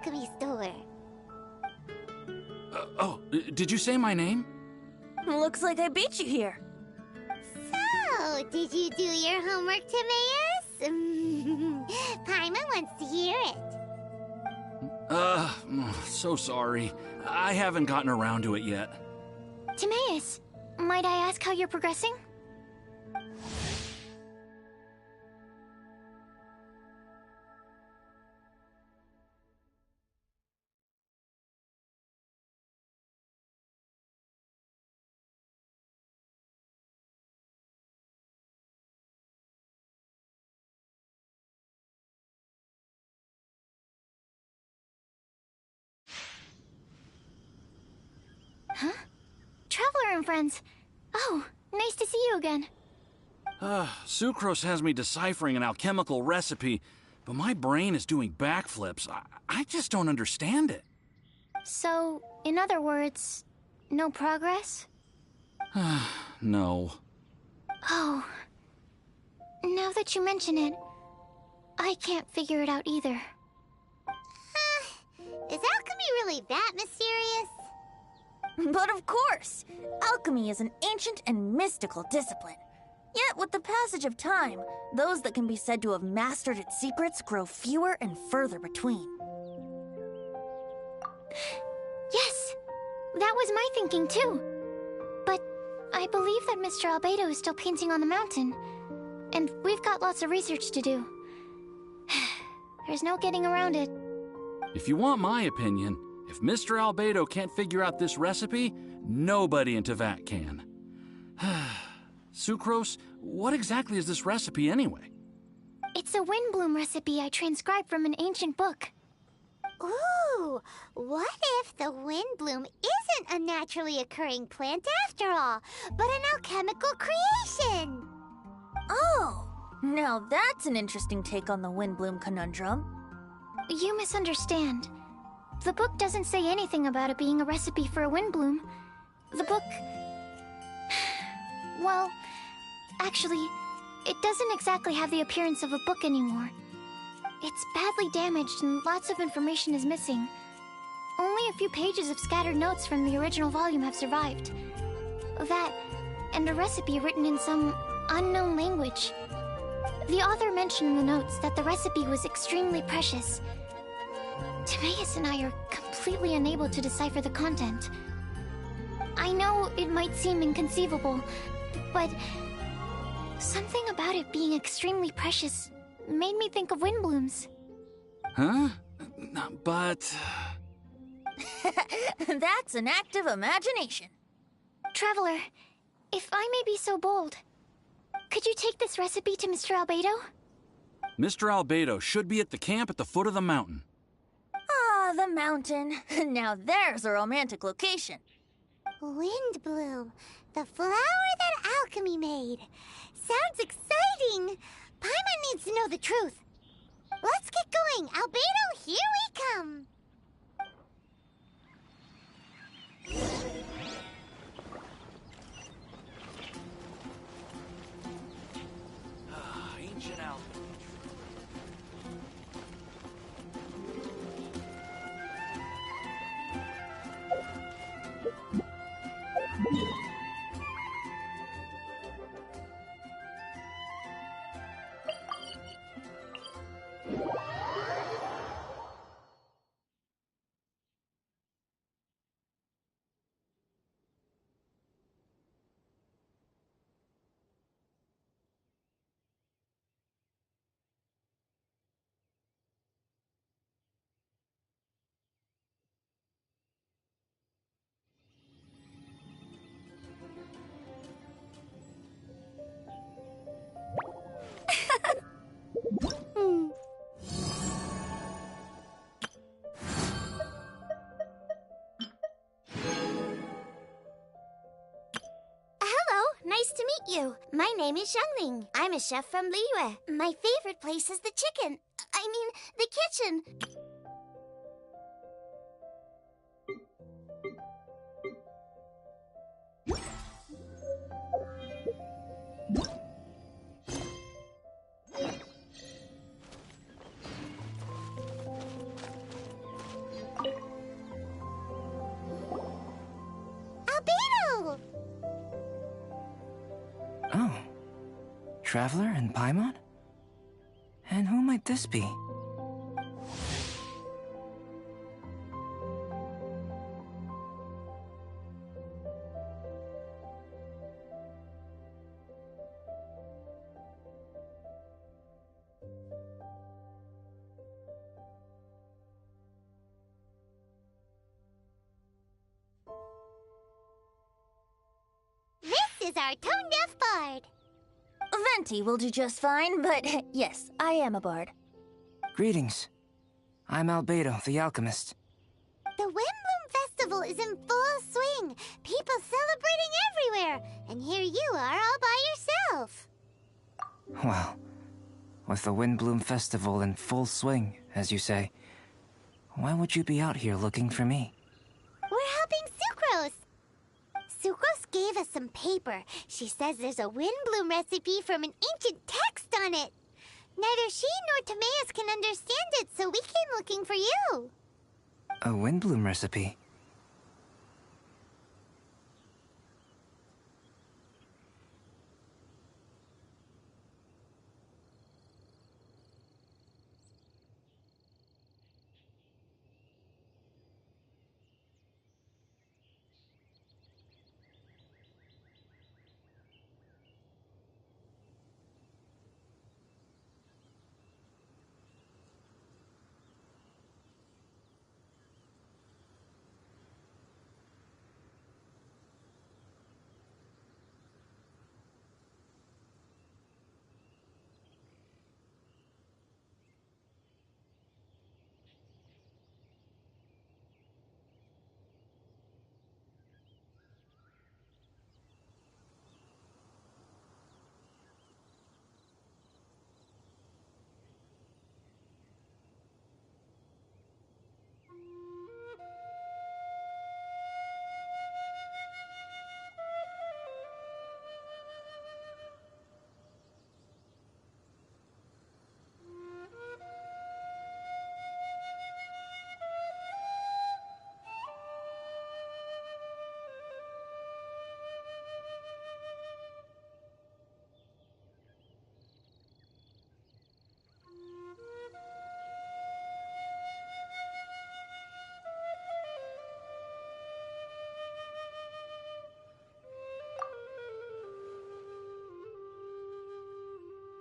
alchemy store. Did you say my name? Looks like I beat you here. So, did you do your homework, Timaeus? Paimon wants to hear it. So sorry. I haven't gotten around to it yet. Timaeus, might I ask how you're progressing? Huh? Traveler and friends. Oh, nice to see you again. Sucrose has me deciphering an alchemical recipe, but my brain is doing backflips. I just don't understand it. So, in other words, no progress? No. Oh. Now that you mention it, I can't figure it out either. Is alchemy really that mysterious? But of course! Alchemy is an ancient and mystical discipline. Yet, with the passage of time, those that can be said to have mastered its secrets grow fewer and further between. Yes! That was my thinking too. But I believe that Mr. Albedo is still painting on the mountain. And we've got lots of research to do. There's no getting around it. If you want my opinion, if Mr. Albedo can't figure out this recipe, nobody in Teyvat can. Sucrose, what exactly is this recipe anyway? It's a windbloom recipe I transcribed from an ancient book. Ooh, what if the windbloom isn't a naturally occurring plant after all, but an alchemical creation? Oh, now that's an interesting take on the windbloom conundrum. You misunderstand. The book doesn't say anything about it being a recipe for a windbloom. The book... Well, actually, it doesn't exactly have the appearance of a book anymore. It's badly damaged and lots of information is missing. Only a few pages of scattered notes from the original volume have survived. That, and a recipe written in some unknown language. The author mentioned in the notes that the recipe was extremely precious. Timaeus and I are completely unable to decipher the content. I know it might seem inconceivable, but something about it being extremely precious made me think of windblooms. Huh? But... That's an active imagination. Traveler, if I may be so bold, could you take this recipe to Mr. Albedo? Mr. Albedo should be at the camp at the foot of the mountain. Ah, the mountain. Now there's a romantic location. Windbloom, the flower that alchemy made. Sounds exciting. Paimon needs to know the truth. Let's get going. Albedo, here we come. Ancient alchemy. Nice to meet you. My name is Xiangling. I'm a chef from Liyue. My favorite place is the chicken. I mean, the kitchen. traveler in Paimon? And who might this be? This is our tone-deaf bard. Venti will do just fine, but yes, I am a bard. Greetings. I'm Albedo, the alchemist. The Windbloom Festival is in full swing. People celebrating everywhere. And here you are all by yourself. Well, with the Windbloom Festival in full swing, as you say, why would you be out here looking for me? We're helping Sucrose. Sucrose gave us some paper. She says there's a Windbloom recipe from an ancient text on it. Neither she nor Timaeus can understand it, so we came looking for you. A Windbloom recipe?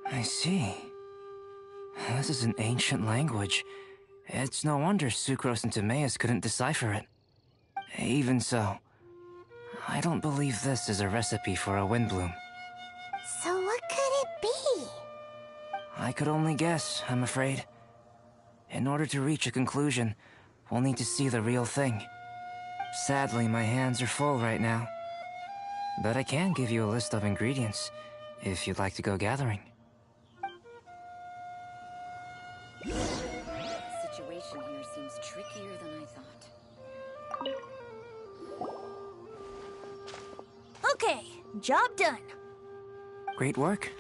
I see. This is an ancient language. It's no wonder Sucrose and Timaeus couldn't decipher it. Even so, I don't believe this is a recipe for a Windbloom. So what could it be? I could only guess, I'm afraid. In order to reach a conclusion, we'll need to see the real thing. Sadly, my hands are full right now. But I can give you a list of ingredients, if you'd like to go gathering. The situation here seems trickier than I thought. Okay, job done. Great work.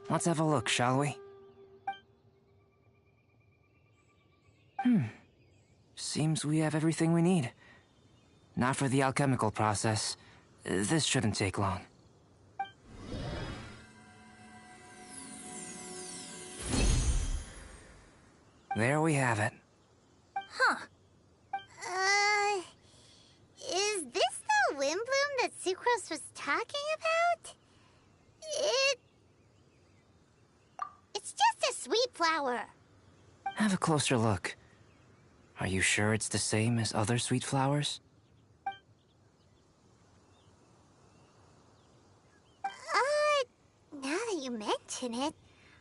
Let's have a look, shall we? Seems we have everything we need. Not for the alchemical process. This shouldn't take long. There we have it. Huh. Is this the Windbloom that Sucrose was talking about? It's just a sweet flower. Have a closer look. Are you sure it's the same as other sweet flowers? Now that you mention it,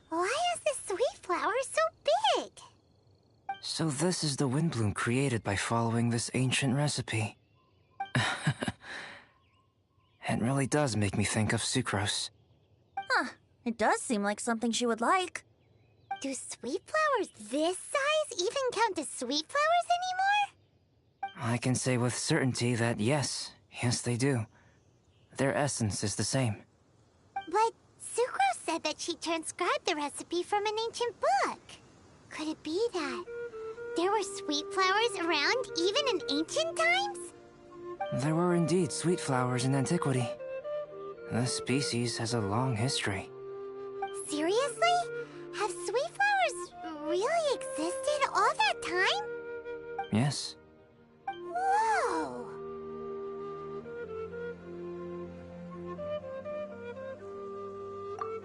why is this sweet flower so big? So this is the Windbloom created by following this ancient recipe. It really does make me think of Sucrose. Huh. It does seem like something she would like. Do sweet flowers this size even count as sweet flowers anymore? I can say with certainty that yes they do. Their essence is the same. But Sucrose said that she transcribed the recipe from an ancient book. Could it be that there were sweet flowers around even in ancient times? There were indeed sweet flowers in antiquity. This species has a long history. Seriously? Have sweet flowers really existed all that time? Yes. Whoa!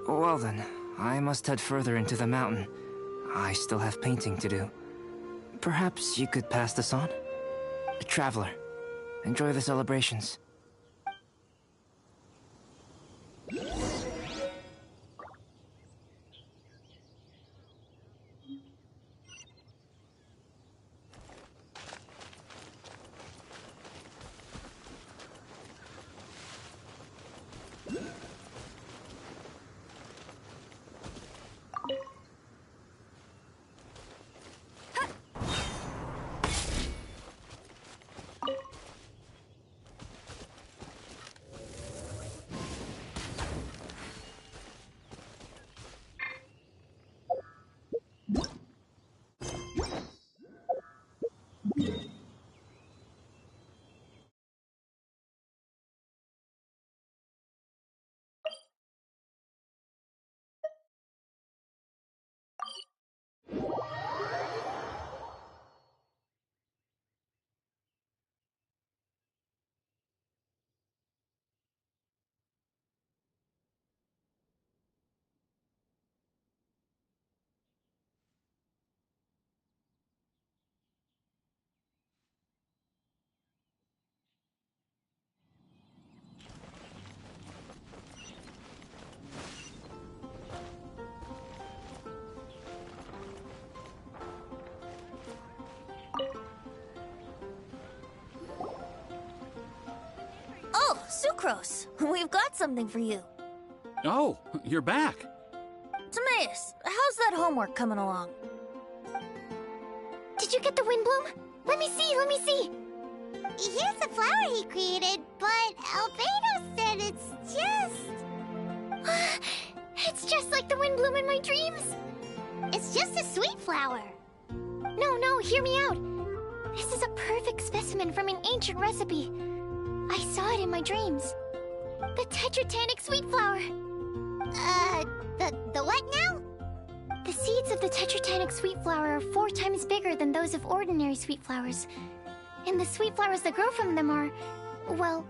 Well then, I must head further into the mountain. I still have painting to do. Perhaps you could pass this on? Traveler, enjoy the celebrations. Oh, Sucrose! We've got something for you. Oh, you're back. Timaeus, how's that homework coming along? Did you get the wind bloom? Let me see, let me see. Here's the flower he created, but Albedo said it's just... It's just like the wind bloom in my dreams. It's just a sweet flower. No, hear me out. This is a perfect specimen from an ancient recipe. I saw it in my dreams. The Tetratanic sweet flower. The what now? The seeds of the Tetratanic sweet flower are 4 times bigger than those of ordinary sweet flowers. And the sweet flowers that grow from them are, well,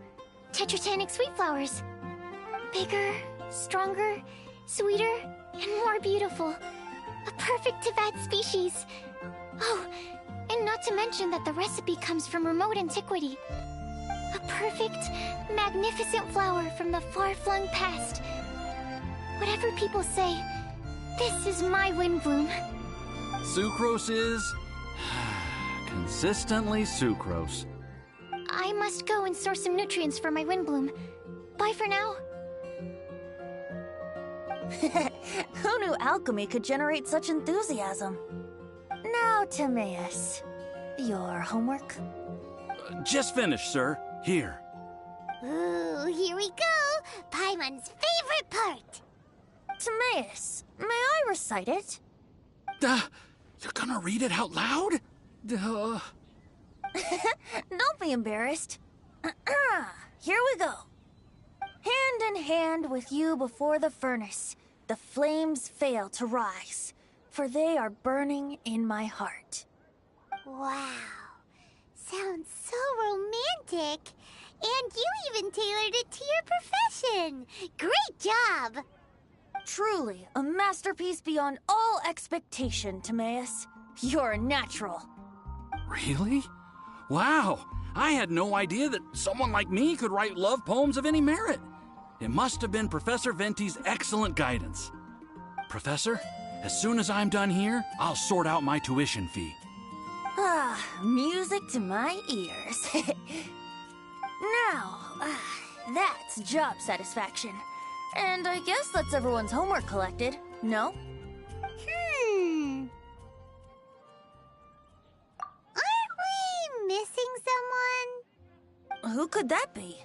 Tetratanic sweet flowers. Bigger, stronger, sweeter, and more beautiful. A perfect Tivat species. Oh, and not to mention that the recipe comes from remote antiquity. A perfect, magnificent flower from the far-flung past. Whatever people say, this is my wind bloom. Sucrose is... consistently sucrose. I must go and source some nutrients for my wind bloom. Bye for now. Who knew alchemy could generate such enthusiasm? Now, Timaeus, your homework? Just finished, sir. Here. Ooh, here we go! Paimon's favorite part! Timaeus, may I recite it? You're gonna read it out loud? Don't be embarrassed. Here we go. Hand in hand with you before the furnace, the flames fail to rise, for they are burning in my heart. Wow. Sounds so romantic. And you even tailored it to your profession. Great job! Truly, a masterpiece beyond all expectation, Timaeus. You're a natural. Really? Wow! I had no idea that someone like me could write love poems of any merit. It must have been Professor Venti's excellent guidance. Professor, as soon as I'm done here, I'll sort out my tuition fee. Music to my ears. Now, that's job satisfaction. And I guess that's everyone's homework collected, no? Aren't we missing someone? Who could that be?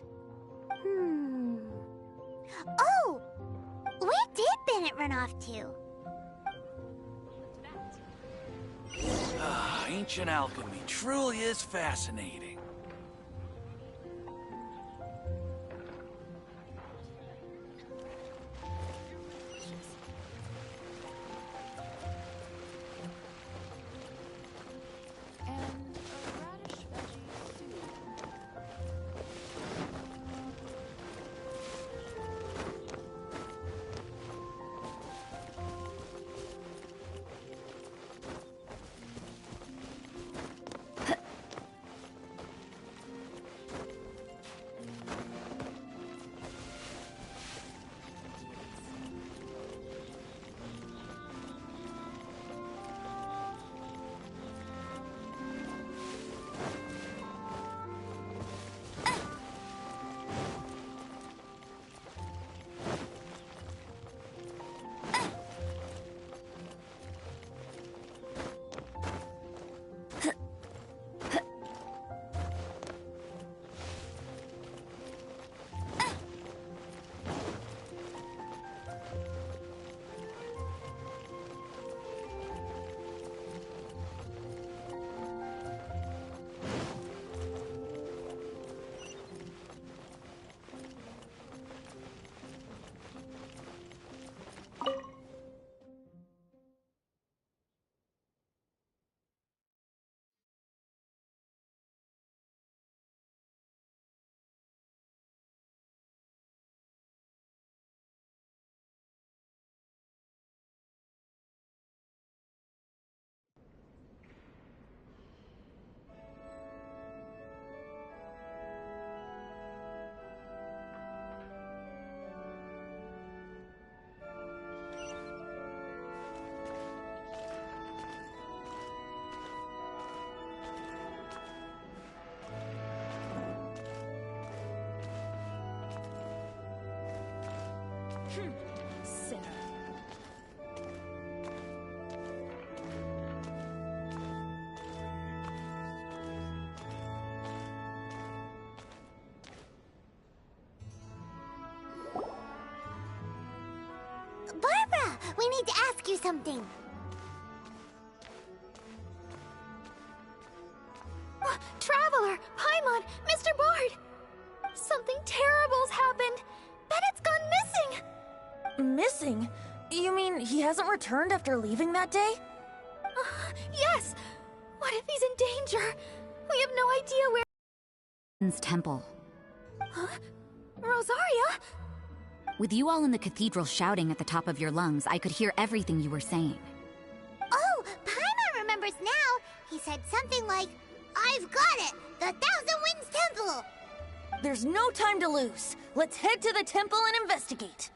Oh! Where did Bennett run off to? Ancient alchemy truly is fascinating. Sinner. Barbara, we need to ask you something. Traveler, Paimon, Mr. Bard! Something terrible's happened! Bennett's gone missing! Missing? You mean he hasn't returned after leaving that day? Yes! What if he's in danger? We have no idea where— Temple. Huh? Rosaria? With you all in the cathedral shouting at the top of your lungs, I could hear everything you were saying. Oh, Paimon remembers now. He said something like, "I've got it! The Thousand Winds Temple!" There's no time to lose. Let's head to the temple and investigate.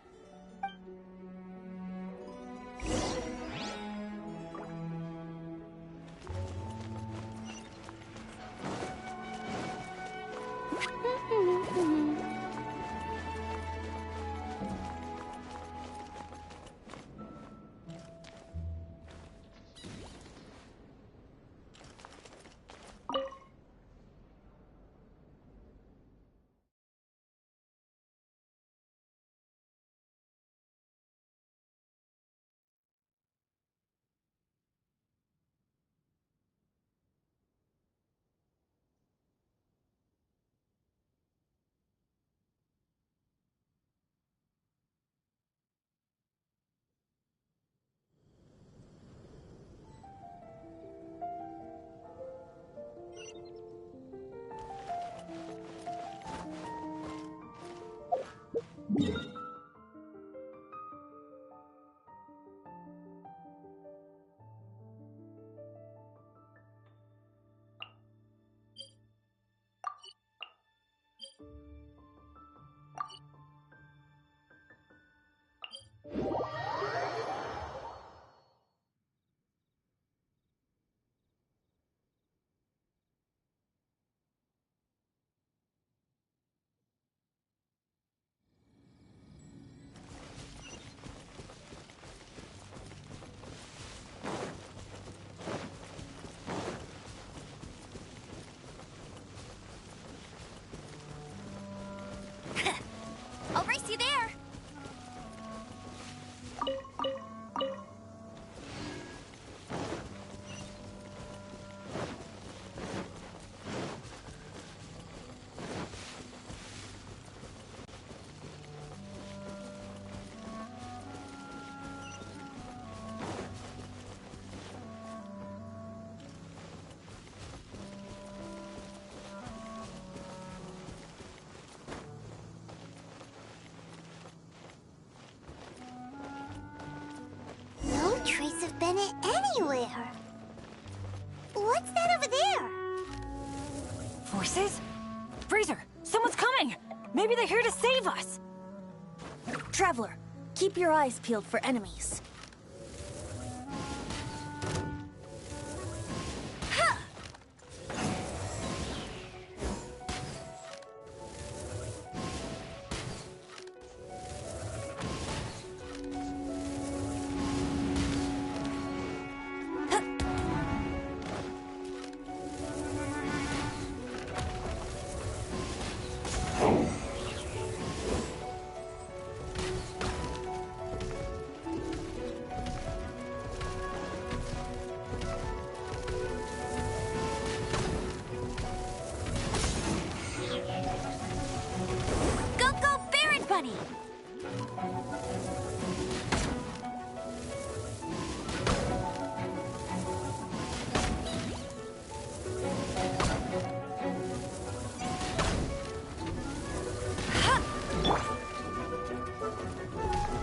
I'll race you there! No trace of Bennett anywhere. What's that over there? Forces? Fraser, someone's coming! Maybe they're here to save us! Traveler, keep your eyes peeled for enemies. Bunny!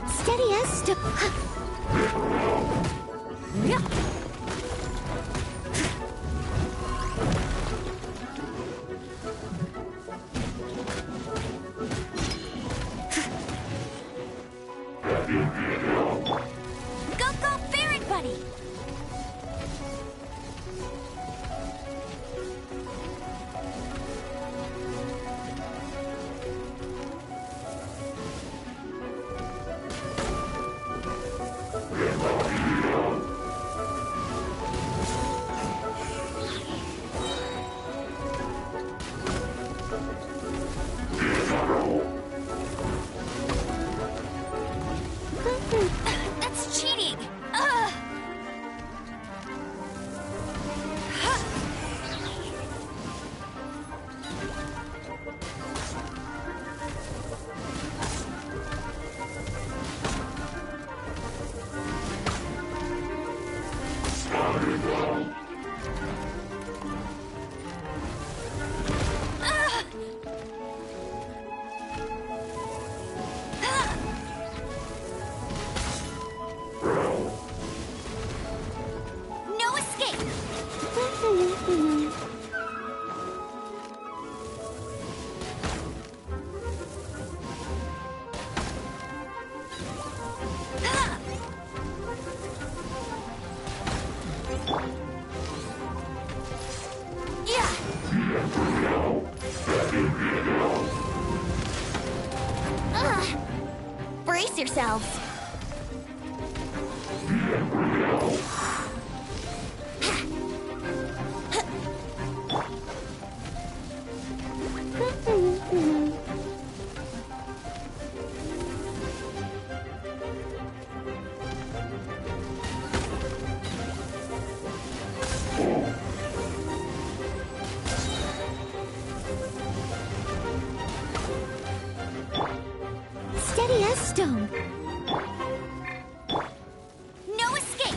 Steady as step. Yeah. Go, Ferret Buddy! That's cheating! Ugh. No escape! Brace yourselves. Steady as stone. No escape!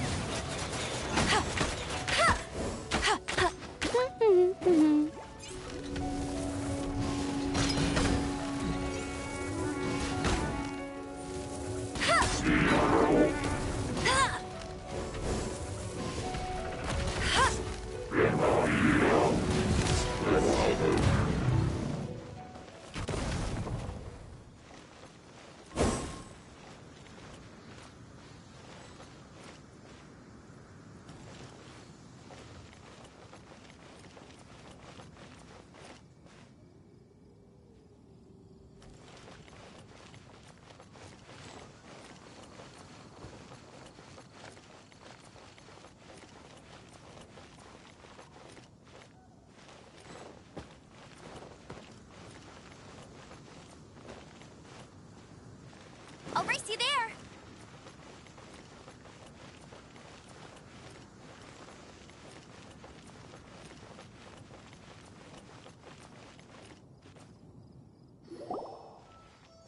I'll race you there!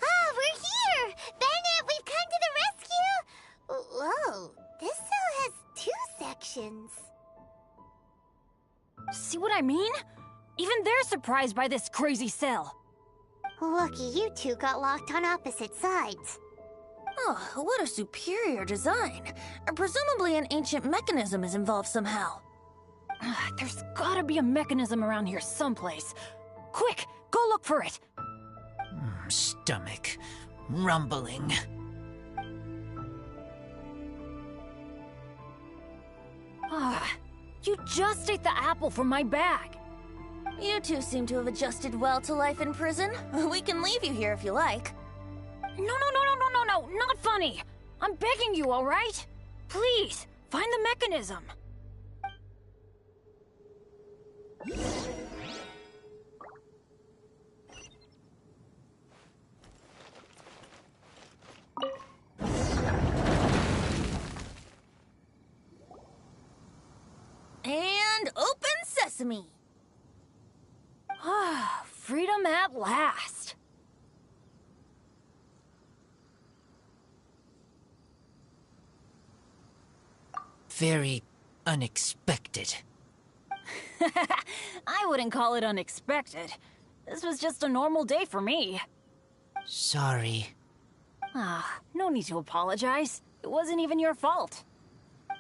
Ah, we're here! Bandit, we've come to the rescue! Whoa, this cell has 2 sections. See what I mean? Even they're surprised by this crazy cell. Lucky you two got locked on opposite sides. Oh, what a superior design. Presumably an ancient mechanism is involved somehow. There's gotta be a mechanism around here someplace. Quick, go look for it. Stomach rumbling. You just ate the apple from my bag. You two seem to have adjusted well to life in prison. We can leave you here if you like. No, not funny. I'm begging you, all right? Please, find the mechanism. And open sesame. Freedom at last. Very unexpected. I wouldn't call it unexpected. This was just a normal day for me. Sorry. No need to apologize. It wasn't even your fault.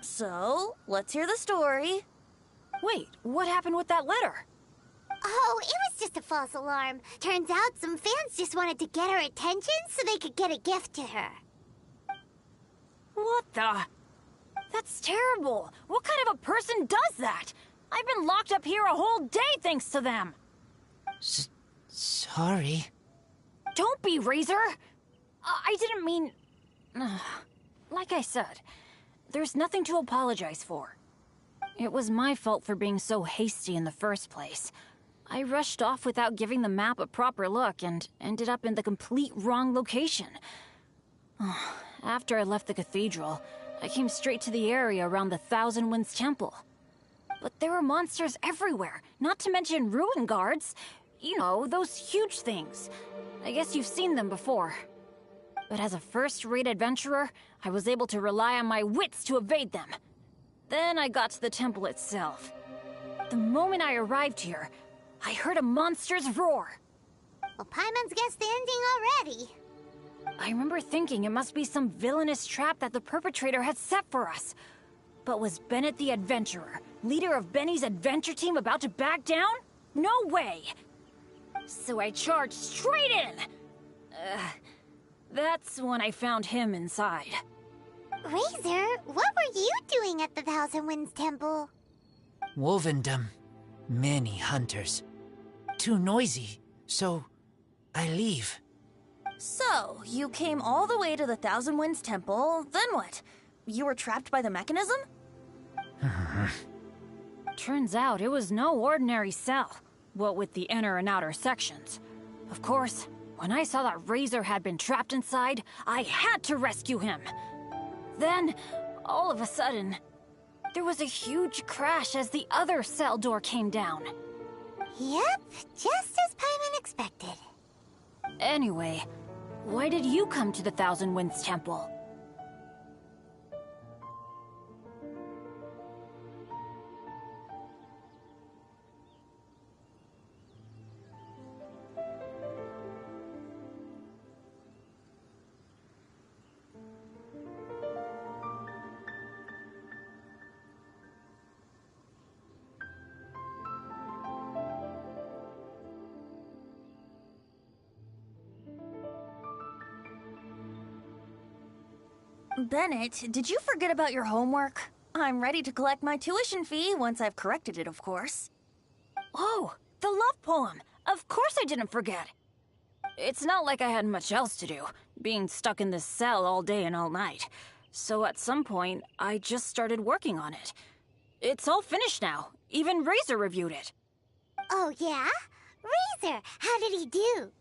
So, let's hear the story. Wait, what happened with that letter? Oh, it was just a false alarm. Turns out some fans just wanted to get her attention so they could get a gift to her. What the? That's terrible. What kind of a person does that? I've been locked up here a whole day thanks to them. Sorry. Don't be, Razor. I didn't mean... like I said, there's nothing to apologize for. It was my fault for being so hasty in the first place. I rushed off without giving the map a proper look and ended up in the complete wrong location. After I left the cathedral, I came straight to the area around the Thousand Winds Temple. But there were monsters everywhere, not to mention ruin guards. You know, those huge things. I guess you've seen them before. But as a first-rate adventurer, I was able to rely on my wits to evade them. Then I got to the temple itself. The moment I arrived here, I heard a monster's roar. Well, Paimon's guessed the ending already. I remember thinking it must be some villainous trap that the perpetrator had set for us. But was Bennett the adventurer, leader of Benny's adventure team, about to back down? No way! So I charged straight in! That's when I found him inside. Razor, what were you doing at the Thousand Winds Temple? Wolvendom. Many hunters. Too noisy, so I leave. So, you came all the way to the Thousand Winds Temple, then what? You were trapped by the mechanism? Turns out it was no ordinary cell, what with the inner and outer sections. Of course, when I saw that Razor had been trapped inside, I had to rescue him. Then, all of a sudden, there was a huge crash as the other cell door came down. Yep, just as Paimon expected. Anyway, why did you come to the Thousand Winds Temple? Bennett, did you forget about your homework? I'm ready to collect my tuition fee once I've corrected it, of course. Oh, the love poem! Of course I didn't forget! It's not like I had much else to do, being stuck in this cell all day and all night. So at some point, I just started working on it. It's all finished now. Even Razor reviewed it. Oh, yeah? Razor, how did he do?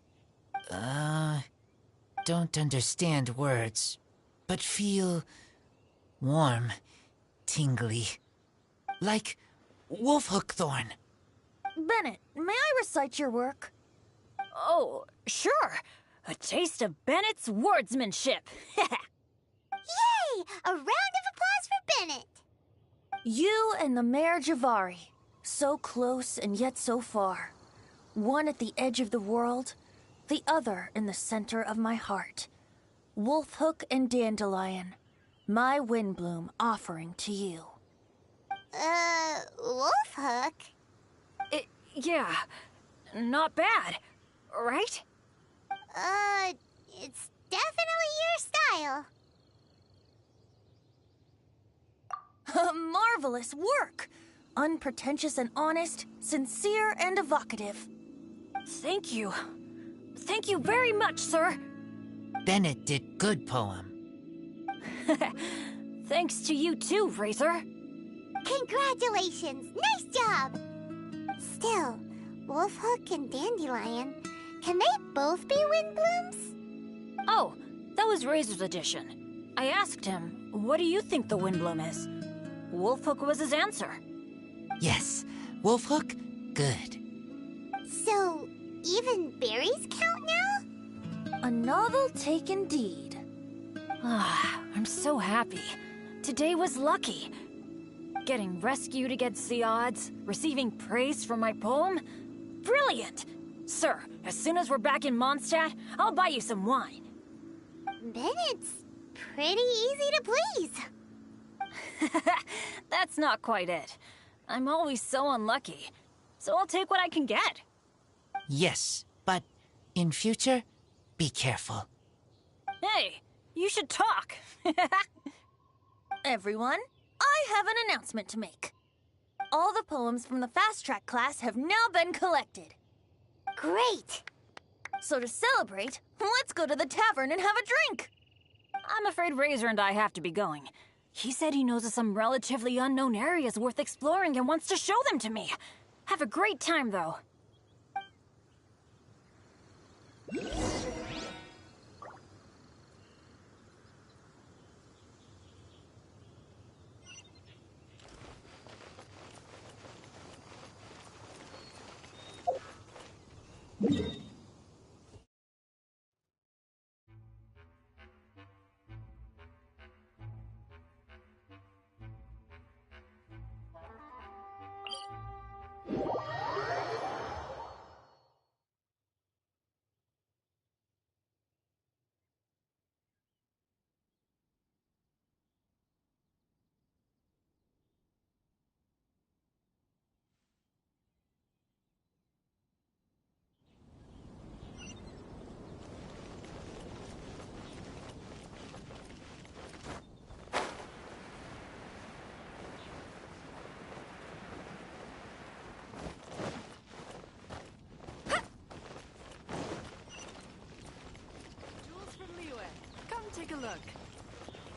Don't understand words, but feel warm, tingly. Like wolfhook thorn. Bennett, may I recite your work? Oh, sure. A taste of Bennett's wordsmanship. Yay! A round of applause for Bennett! You and the Mare Javari, so close and yet so far. One at the edge of the world, the other in the center of my heart. Wolfhook and Dandelion, my windbloom offering to you. Wolfhook? Yeah, not bad, right? It's definitely your style. Marvelous work! Unpretentious and honest, sincere and evocative. Thank you. Thank you very much, sir. Bennett did good poem. Thanks to you too, Razor. Congratulations! Nice job! Still, Wolfhook and Dandelion, can they both be windblooms? Oh, that was Razor's addition. I asked him, what do you think the windbloom is? Wolfhook was his answer. Yes, wolfhook, good. So, even berries count now? A novel take indeed. I'm so happy. Today was lucky. Getting rescued against the odds, receiving praise for my poem. Brilliant! Sir, as soon as we're back in Mondstadt, I'll buy you some wine. Bennett's pretty easy to please. That's not quite it. I'm always so unlucky, so I'll take what I can get. Yes, but in future, be careful. Hey, you should talk. Everyone, I have an announcement to make. All the poems from the Fast Track class have now been collected. Great! So to celebrate, let's go to the tavern and have a drink. I'm afraid Razor and I have to be going. He said he knows of some relatively unknown areas worth exploring and wants to show them to me. Have a great time, though. Take a look.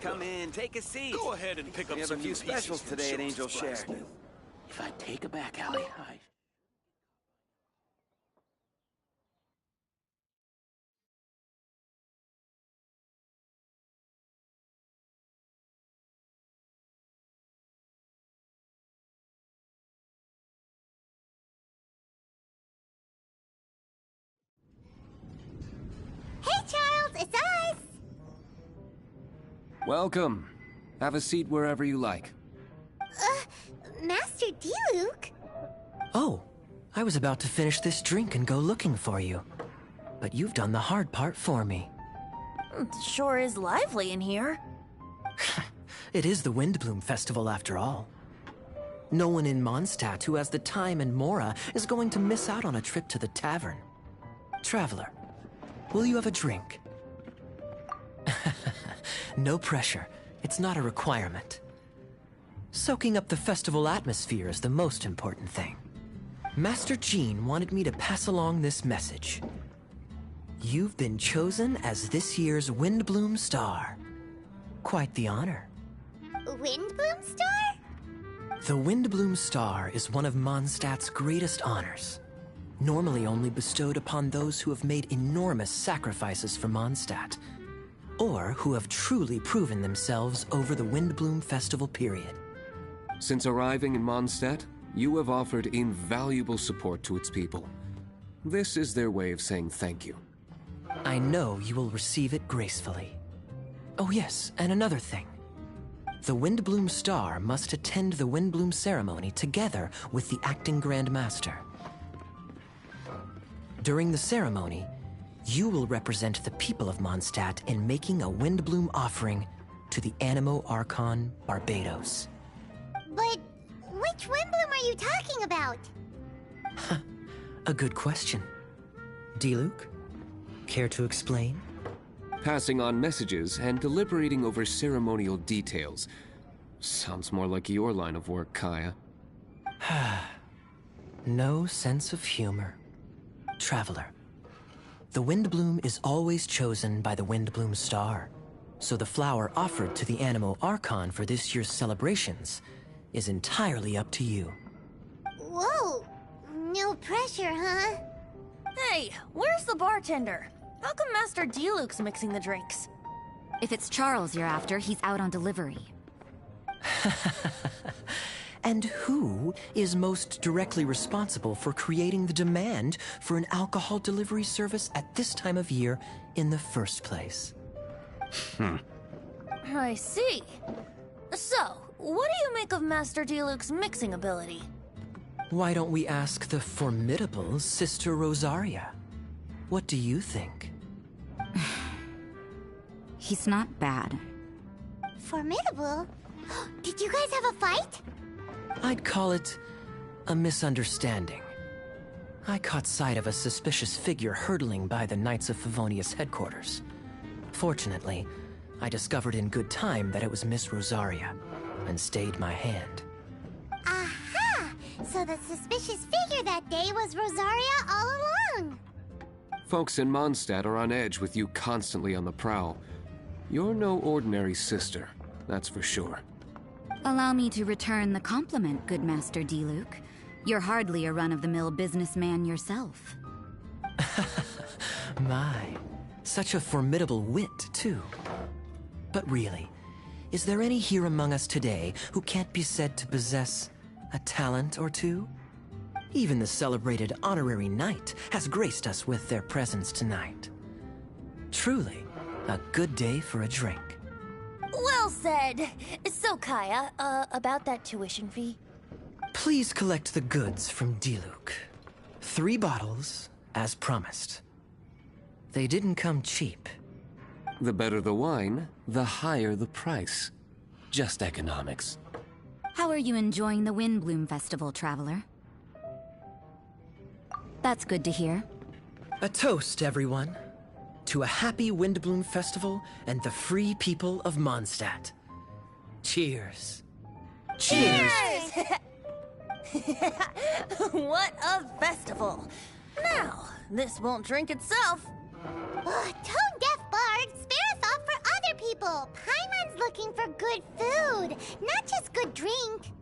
Come in, take a seat. Go ahead and pick up We some have a few new pieces specials from today at Shultz's Angel Share. blacksmith. If I take it back, Allie, Hey, Charles, it's us! Welcome. Have a seat wherever you like. Master D-Luke? Oh, I was about to finish this drink and go looking for you. But you've done the hard part for me. It sure is lively in here. It is the Windbloom Festival after all. No one in Mondstadt who has the time and mora is going to miss out on a trip to the tavern. Traveler, will you have a drink? No pressure. It's not a requirement. Soaking up the festival atmosphere is the most important thing. Master Jean wanted me to pass along this message. You've been chosen as this year's Windbloom Star. Quite the honor. Windbloom Star? The Windbloom Star is one of Mondstadt's greatest honors. Normally only bestowed upon those who have made enormous sacrifices for Mondstadt, or who have truly proven themselves over the Windbloom Festival period. Since arriving in Mondstadt, you have offered invaluable support to its people. This is their way of saying thank you. I know you will receive it gracefully. Oh yes, and another thing. The Windbloom Star must attend the Windbloom ceremony together with the acting Grand Master. During the ceremony, you will represent the people of Mondstadt in making a Windbloom offering to the Animo Archon Barbados. But which Windbloom are you talking about? A good question. D-Luke, care to explain? Passing on messages and deliberating over ceremonial details. Sounds more like your line of work, Kaya. No sense of humor. Traveler, the Windbloom is always chosen by the Windbloom Star, so the flower offered to the Animo Archon for this year's celebrations is entirely up to you. Whoa! No pressure, huh? Hey, where's the bartender? How come Master D-Luke's mixing the drinks? If it's Charles you're after, he's out on delivery. And who is most directly responsible for creating the demand for an alcohol delivery service at this time of year in the first place? I see. So, what do you make of Master D-Luke's mixing ability? Why don't we ask the formidable Sister Rosaria? What do you think? He's not bad. Formidable? Did you guys have a fight? I'd call it a misunderstanding. I caught sight of a suspicious figure hurtling by the Knights of Favonius headquarters. Fortunately, I discovered in good time that it was Miss Rosaria, and stayed my hand. Aha! So the suspicious figure that day was Rosaria all along! Folks in Mondstadt are on edge with you constantly on the prowl. You're no ordinary sister, that's for sure. Allow me to return the compliment, good Master D-Luke. You're hardly a run-of-the-mill businessman yourself. My, such a formidable wit, too. But really, is there any here among us today who can't be said to possess a talent or two? Even the celebrated honorary knight has graced us with their presence tonight. Truly, a good day for a drink. Well said. So, Kaya, about that tuition fee? Please collect the goods from D-Luke. 3 bottles, as promised. They didn't come cheap. The better the wine, the higher the price. Just economics. How are you enjoying the Windbloom Festival, traveler? That's good to hear. A toast, everyone, to a happy Windbloom Festival and the free people of Mondstadt. Cheers. Cheers! What a festival! Now, this won't drink itself. Tone-deaf bard, spare a thought for other people. Paimon's looking for good food, not just good drink.